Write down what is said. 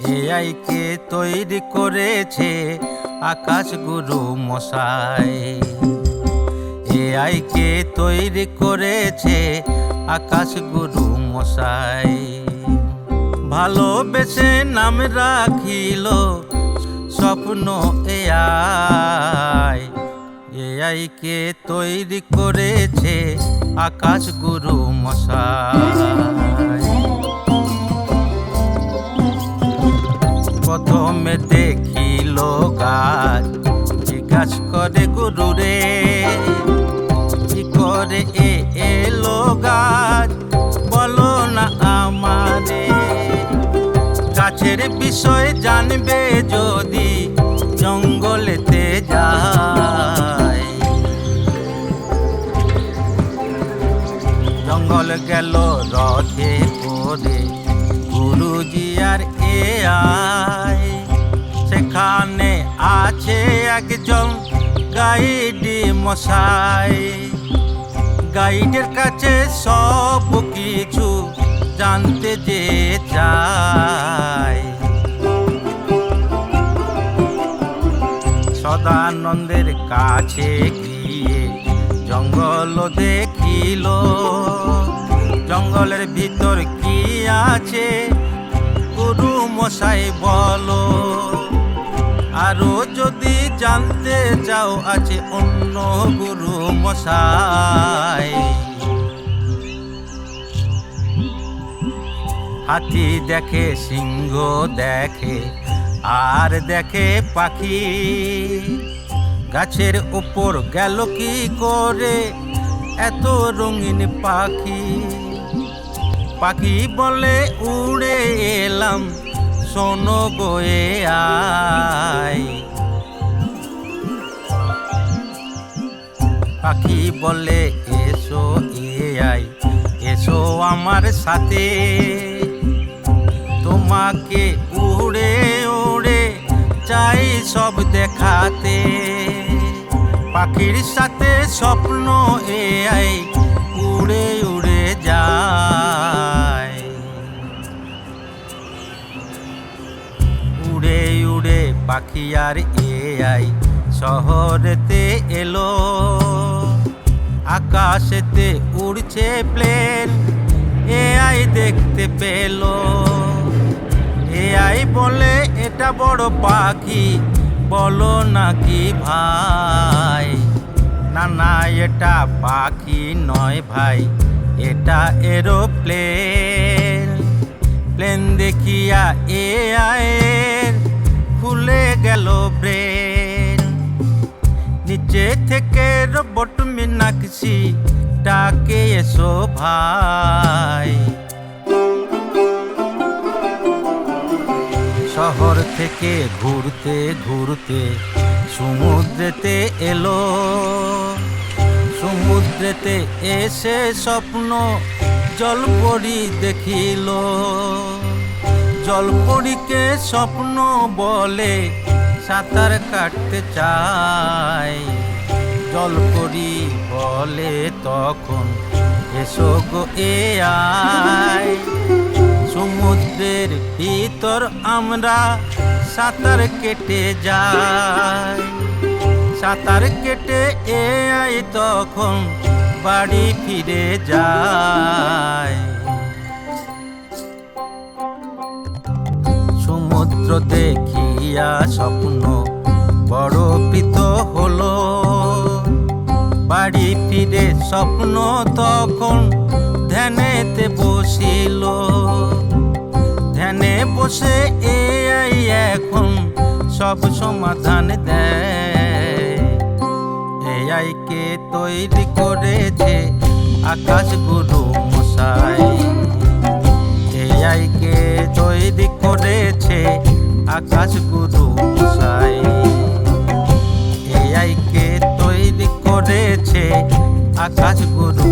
AI কে তৈরি করেছে আকাশ গুরু মশাই। এআই কে তৈরি করেছে আকাশ গুরু মশাই। ভালোবেসে নাম রাখিল স্বপ্ন এআই। এআই কে তৈরি করেছে আকাশ গুরু মশাই। প্রথমে দেখিল গাছ, জিজ্ঞাস করে গুরু রে কি করে এলো গাছ, বলো না আমারে। গাছের বিষয় জানবে যদি জঙ্গলেতে যায়। জঙ্গল গেল রথে করে গুরুজি আর এআই। সেখানে আছে একজন গাইড মশাই। গাইডের কাছে সব কিছু জানতে যে চায়। সদানন্দের কাছে গিয়ে জঙ্গল দেখিল। জঙ্গলের ভিতর কি আছে গুরু মশাই বলো। আরো যদি জানতে চাও আছে অন্য গুরু মশাই। হাতি দেখে, সিংহ দেখে, আর দেখে পাখি। গাছের উপর গেল কি করে এত রঙিন পাখি। পাখি বলে উড়ে এলাম শোনো গো এআই। পাখি বলে এসো এআই, এসো আমার সাথে। তোমাকে উড়ে উড়ে চাই সব দেখাতে। পাখির সাথে স্বপ্ন এআই উড়ে উড়ে যায়। উড়ে উড়ে পাখি আর এআই শহরেতে এলো। আকাশেতে উড়ছে প্লেন, এআই দেখতে পেল। এআই বলে এটা বড় পাখি, বলো নাকি ভাই। না না এটা পাখি নয় ভাই, এটা এরোপ্লেন। প্লেন দেখিয়া এআই খুলে গেল ব্রেন। নিচে থেকে রোবট মীনাক্ষী ডাকে এসো ভাই। শহর থেকে ঘুরতে ঘুরতে সমুদ্রেতে এলো। সমুদ্রেতে এসে স্বপ্ন জলপরি দেখিল। জলপরীকে স্বপ্ন বলে সাঁতার কাটতে চায়। জলপরি বলে তখন এসো গো এআই। সমুদ্রের ভিতর আমরা সাঁতার কেটে যাই। সাঁতার কেটে এআই তখন বাড়ি ফিরে যায়। সমুদ্র দেখিয়া স্বপ্ন বড় প্রীত হলো। বাড়ি ফিরে স্বপ্ন তখন ধ্যানেতে বসিল। ধ্যানে বসে এআই এখন সব সমাধান দেয়। এআই কে তৈরি করেছে আকাশ গুরু মশাই। এআই কে তৈরি করেছে আকাশ গুরু মশাই। এআই কে তৈরি করেছে আকাশ গুরু